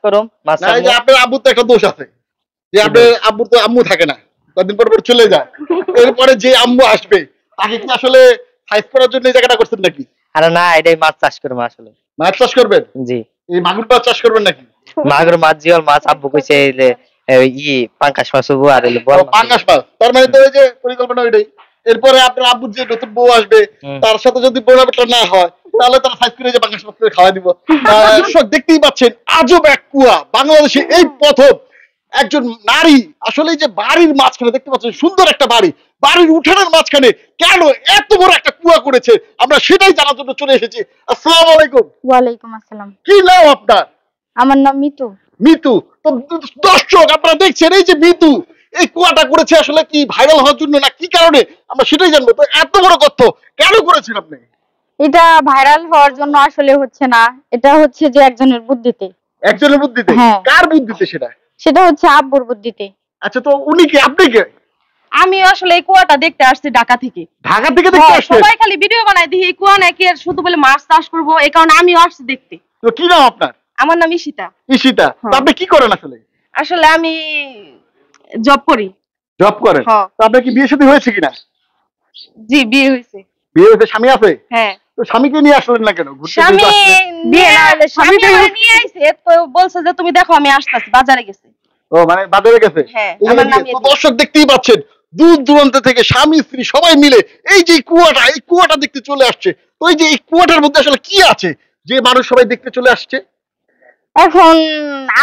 করুম মাছ না, এই যে আপনার আব্বুর তো একটা দোষ আছে যে আপনার আব্বুর তো আম্মু থাকে না, কদিন পর পর চলে যায়। এরপরে যে আম্মু আসবে তাকে কি আসলে সাইজ করার জন্য এই জায়গাটা করছেন নাকি? আরে না, এটাই মাছ চাষ করুম আসলে। মাছ চাষ করবেন? জি। এই মাগুর মাছ চাষ করবেন নাকি? মাগুর মাছ, জিওল মাছ, আব্বু কইছে এই যে পাঙ্কাশ মাছ হবো আর বল মাছ। পাঙ্গাস মাছ, তার মানে তো এই যে পরিকল্পনা ওইটাই। এরপরে আপনার আব্বুর যে নতুন বউ আসবে তার সাথে যদি বোনা বেটা না হয় তাহলে তারা সাইজ করে যে পাঙ্গাস মাছ করে খাওয়া দিব। দর্শক দেখতেই পাচ্ছেন আজব এক কুয়া, বাংলাদেশে এই প্রথম একজন নারী আসলে এই যে বাড়ির মাঝখানে দেখতে পাচ্ছেন সুন্দর একটা বাড়ি, বাড়ির উঠানের মাঝখানে কেন এত বড় একটা কুয়া করেছে আমরা সেটাই জানার জন্য চলে এসেছি। আসসালামু আলাইকুম। ওয়ালাইকুম আসসালাম। কি নাম আপনার? আমার নাম মিতু। মিতু। তো দর্শক আপনারা দেখছেন এই যে মিতু এই কুয়াটা করেছে আসলে কি ভাইরাল হওয়ার জন্য না কি কারণে আমরা সেটাই জানবো। তো এত বড় তথ্য কেন করেছেন আপনি? এটা ভাইরাল হওয়ার জন্য আসলে হচ্ছে না, এটা হচ্ছে যে একজনের বুদ্ধিতে। একজনের বুদ্ধিতে? হ্যাঁ। কার বুদ্ধিতে সেটা? সেটা হচ্ছে আব্বুর বুদ্ধিতে। আচ্ছা, তো উনি কি আপনি কে? আমি আসলে এই কুয়াটা দেখতে আসছি ঢাকা থেকে। ঢাকা থেকে দেখতে আসছেন? সবাই খালি ভিডিও বানায় দিই এই কুয়া নাকি আর শুধু বলে মাছ চাষ করবো, এই কারণে আমিও আসছি দেখতে। তো কি নাম আপনার? আমার নাম ঈশিতা। ঈশিতা। তো আপনি কি করেন আসলে? আসলে আমি জব করি। জব করেন? হ্যাঁ। তো আপনার কি বিয়ে শাদী হয়েছে কিনা? জি, বিয়ে হয়েছে। বিয়ে হয়েছে, স্বামী আছে? হ্যাঁ। তো স্বামীকে নিয়ে আসলেন না কেন? ঘুরতে স্বামী ঘুরতে আসলেন। বিয়ে না হলে স্বামী স্বামী আমারে নিয়ে আইছে, তো বলছে যে তুমি দেখো আমি আসতেছি, বাজারে গেছে। ও মানে বাজারে গেছে? হ্যাঁ, এই আমার যে নাম তো দর্শক দেখতেই পাচ্ছেন দূর দূরান্ত থেকে স্বামী স্ত্রী সবাই মিলে এই যে এই কুয়াটা দেখতে চলে আসছে। তো এই যে এই কুয়াটার মধ্যে আসলে কি আছে যে মানুষ সবাই দেখতে চলে আসছে? এখন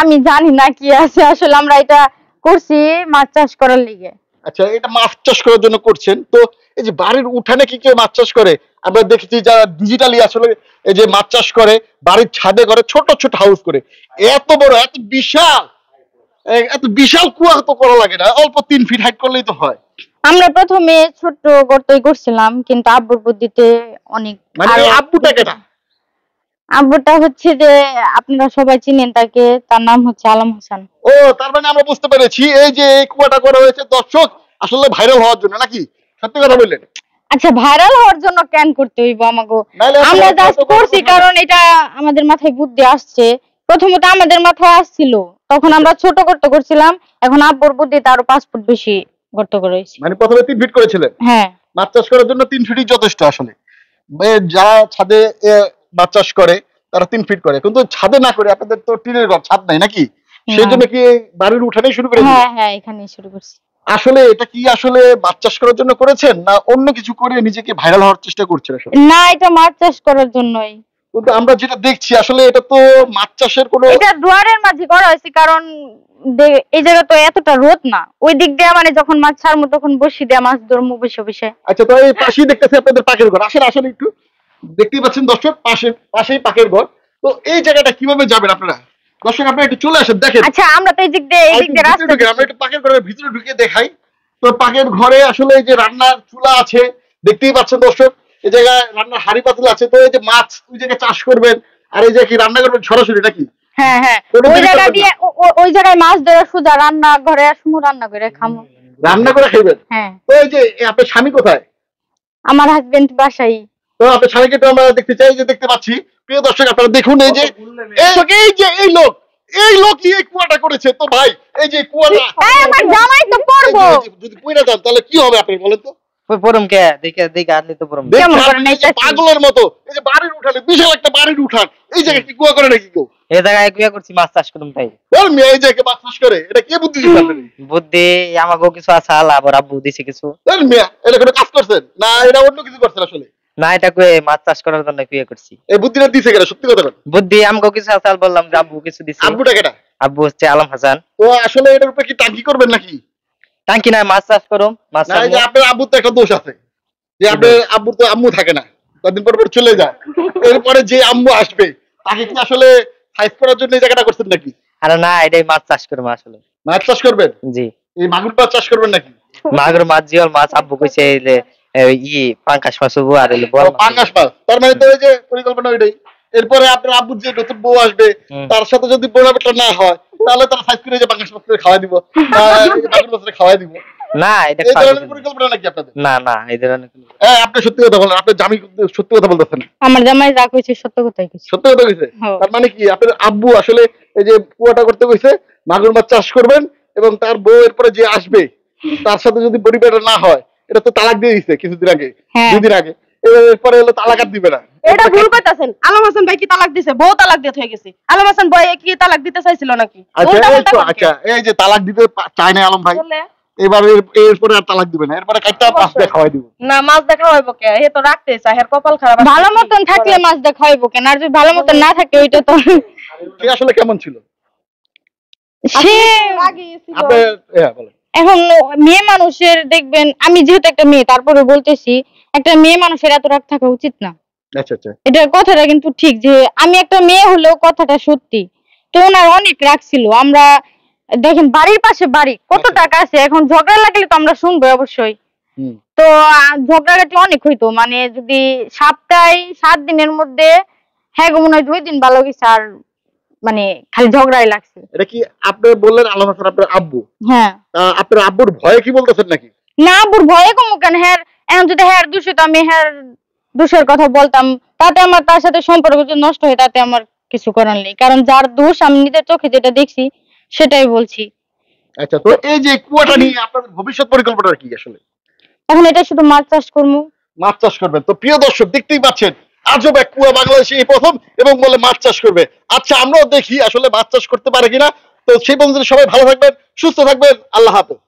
আমি জানি না কি আছে, আসলে আমরা এটা করছি মাছ চাষ করার লিগে। আচ্ছা, এটা মাছ চাষ করার জন্য করছেন। তো এই যে বাড়ির উঠানে কি কেউ মাছ চাষ করে? আমরা দেখেছি যারা ডিজিটালি আসলে এই যে মাছ চাষ করে বাড়ির ছাদে করে ছোট ছোট হাউস করে। এত বড় এত বিশাল কুয়া তো করা লাগে না, অল্প 3 ফিট হাইট করলেই তো হয়। আমরা প্রথমে ছোট গর্তই করছিলাম, কিন্তু আব্বুর বুদ্ধিতে অনেক। মানে এই আব্বুটা কেটা? আব্বুটা হচ্ছে যে আপনারা সবাই চিনেন তাকে, তার নাম হচ্ছে আলম হাসান। ও, তার মানে আমরা বুঝতে পেরেছি এই যে এই কুয়াটা করা হয়েছে দর্শক আসলে ভাইরাল হওয়ার জন্য নাকি? সত্যি কথা বললেন? আচ্ছা, ভাইরাল হওয়ার জন্য কেন করতে হইব আমাগো? নাহলে আমরা আমরা জাস্ট তো করছি করবো না। কারণ এটা আমাদের মাথায় বুদ্ধি আসছে। প্রথমত আমাদের মাথায় আসছিল, তখন আমরা ছোট গর্ত করছিলাম, এখন আব্বুর বুদ্ধিতে আরো 5 ফুট বেশি গর্ত করেছি। মানে প্রথমে 3 ফিট করেছিলেন? হ্যাঁ। মাছ চাষ করার জন্য 3 ফিটই যথেষ্ট আসলে। যারা ছাদে মাছ চাষ করে তারা 3 ফিট করে, কিন্তু ছাদে না করে আপনাদের তো টিনের ঘর, ছাদ নাই নাকি? সেই জন্য কি বাড়ির উঠানেই শুরু করে দিলেন? হ্যাঁ হ্যাঁ, এখানেই শুরু করছি। আসলে এটা কি আসলে মাছ চাষ করার জন্য করেছেন না অন্য কিছু করে নিজেকে ভাইরাল হওয়ার চেষ্টা করছেন আসলে? না, এটা মাছ চাষ করার জন্যই। কিন্তু আমরা যেটা দেখছি আসলে এটা তো মাছ চাষের কোনো। এটা দুয়ারের মাঝে করা হয়েছে কারণ এই জায়গা তো এতটা রোদ না, ওই দিক দিয়ে মানে যখন মাছ ছাড়বো তখন বসি দিয়ে মাছ ধরবো বসে বসে। আচ্ছা, তো এই পাশেই দেখতেছি আপনাদের পাকের ঘর। আসলে আসলে একটু দেখতেই পাচ্ছেন দর্শক পাশেই পাকের ঘর। তো এই জায়গাটা কিভাবে যাবেন আপনারা? দর্শক আপনারা একটু চলে আসেন দেখেন। আচ্ছা, আমরা তো এই দিক দিয়ে রাস্তা আমরা একটু পাকের ঘরের ভিতরে ঢুকে দেখাই। তো পাকের ঘরে আসলে এই যে রান্নার চুলা আছে দেখতেই পাচ্ছেন দর্শক, এই জায়গায় রান্নার হাঁড়ি পাতিল আছে। তো এই যে মাছ ওই জায়গায় চাষ করবেন আর এই যে কি রান্না করবেন সরাসরি নাকি? হ্যাঁ হ্যাঁ, ওই জায়গা দিয়ে ওই জায়গায় মাছ ধরে সোজা রান্না ঘরে আসবো, রান্না করে খাবো। রান্না করে খাইবেন? হ্যাঁ। তো এই যে আপনার স্বামী কোথায়? আমার হাজবেন্ড বাসায়। তো আপনার স্বামীকে তো আমরা দেখতে চাই, যে দেখতে পাচ্ছি। প্রিয় দর্শক আপনারা দেখুন এই যে এই লোকই এই কুয়াটা করেছে। তো ভাই এই যে কুয়াটা আমার জামাই তো পড়বো, যদি পড়ে যান তাহলে কি হবে আপনি বলেন তো? পরম কে দেখে দেখে আনলি তো পরম। পাগলের মতো এই যে বাড়ির উঠানে, বিশাল একটা বাড়ির উঠান, এই জায়গায় কি কুয়া করে নাকি কেউ? এই জায়গায় কুয়া করছি মাছ চাষ করুম তাই। ওর মেয়ে এই জায়গায় মাছ চাষ করে, এটা কে বুদ্ধি দিচ্ছে আপনাদের? বুদ্ধি আমাকেও কিছু আছে, আবার আব্বু দিছে কিছু। ওর মেয়ে এটা কোনো কাজ করছেন না, এটা অন্য কিছু করছেন আসলে? না, এটা কুয়ে মাছ চাষ করার জন্য কুয়ে করছি। এই বুদ্ধিটা দিছে কেন সত্যি কথা বলেন? বুদ্ধি আমাকেও কিছু আছে, বললাম যে আব্বু কিছু দিছে। আব্বুটা কেটা? আব্বু হচ্ছে আলম হাসান। তো আসলে এটার উপরে কি টাঙ্কি করবেন নাকি? টাঙ্কি না, মাছ চাষ করুম। মাছ না, এই যে আপনার আব্বুর তো একটা দোষ আছে যে আপনার আব্বুর তো আম্মু থাকে না, কদিন পর পর চলে যায়। এরপরে যে আম্মু আসবে তাকে কি আসলে সাইজ করার জন্য এই জায়গাটা করছেন নাকি? আরে না, এটাই মাছ চাষ করুম আসলে। মাছ চাষ করবেন? জি। এই মাগুর মাছ চাষ করবেন নাকি? মাগুর মাছ, জিওল মাছ, আব্বু কইছে এই যে পাঙ্কাশ মাছ হবো আর বল মাছ। পাঙ্গাস মাছ, তার মানে তো এই যে পরিকল্পনা ওইটাই। এরপরে আপনার আব্বুর যে নতুন বউ আসবে তার সাথে যদি বোনা বেটা না হয় তাহলে তারা সাইজ করে যে পাঙ্গাস মাছ করে খাওয়াই দিব, মাগুর মাছ খাওয়াই দিব। না, এটা এই ধরনের পরিকল্পনা নাকি আপনাদের? না না, এই ধরনের। হ্যাঁ, আপনি সত্যি কথা বলেন, আপনার জামাই সত্যি কথা বলতেছেন। আমার জামাই যা কইছে সত্য কথাই কইছে। সত্যি কথা কইছে? তার মানে কি আপনার আব্বু আসলে এই যে কুয়াটা করতে কইছে, মাগুর মাছ চাষ করবেন এবং তার বউ এরপরে যে আসবে তার সাথে যদি পরিবার না হয়, এটা তো তালাক দিয়ে দিছে কিছুদিন আগে, হ্যাঁ। 2 দিন আগে, এরপরে হলো তালাক আর দিবে না। এটা ভুল কইতাছেন। আলম হাসান ভাই কি তালাক দিছে? বউ তালাক দিয়ে হয়ে গেছে। আলম হাসান ভাই কি তালাক দিতে চাইছিল নাকি? আচ্ছা উল্টা এই পাল্টা তো, কথা আচ্ছা এই যে তালাক দিতে চায় না আলম ভাই, বলে, এবার এরপরে আর তালাক দিবে না, এরপরে কাইটা পাঁচ দিয়ে খাওয়াই দিব। না মাছ দেখা হইব কে? হে তো রাখতে চায়, হের কপাল খারাপ আছে। ভালো মতন থাকলে মাছ দেখা হইব কেন, আর যদি ভালো মতন না থাকে ওইটা তো সে আসলে কেমন ছিল সে রাগী ছিল। আপনি? হ্যাঁ বলেন। এখন মেয়ে মানুষের দেখবেন, আমি যেহেতু একটা মেয়ে তারপরে বলতেছি, একটা মেয়ে মানুষের এত রাগ থাকা উচিত না। আচ্ছা আচ্ছা। এটা কথাটা কিন্তু ঠিক, যে আমি একটা মেয়ে হলেও কথাটা সত্যি। তো ওনার অনেক রাগ ছিল। আমরা দেখেন বাড়ির পাশে বাড়ি, কত টাকা আছে, এখন ঝগড়া লাগলে তো আমরা শুনবো অবশ্যই। হুম। তো ঝগড়াঝাটি অনেক হইতো, মানে যদি সপ্তাহে 7 দিনের মধ্যে হ্যাঁ গো মনে হয় 2 দিন ভালো গেছে, আর মানে খালি ঝগড়াই লাগছে। এটা কি আপনি বললেন আলম হাসান আপনার আব্বু? হ্যাঁ আপনার আব্বুর ভয়ে কি বলতেছেন নাকি? না, আব্বুর ভয়ে কমু কেন? হ্যাঁ, এখন যদি হ্যাঁ দোষ হইতো, আমি হ্যাঁ দোষের কথা বলতাম, তাতে আমার তার সাথে সম্পর্ক যদি নষ্ট হয় তাতে আমার কিছু করার নেই, কারণ যার দোষ আমি নিজের চোখে যেটা দেখছি সেটাই বলছি। আচ্ছা, তো এই যে কুয়াটা নিয়ে আপনাদের ভবিষ্যৎ পরিকল্পনা কি আসলে? এখন এটা শুধু মাছ চাষ করবো। মাছ চাষ করবেন। তো প্রিয় দর্শক দেখতেই পাচ্ছেন, আজব এক কুয়া বাংলাদেশে এই প্রথম, এবং বলে মাছ চাষ করবে। আচ্ছা আমরাও দেখি আসলে মাছ চাষ করতে পারে কিনা। তো সেই পর্যন্ত সবাই ভালো থাকবেন, সুস্থ থাকবেন, আল্লাহ হাফেজ।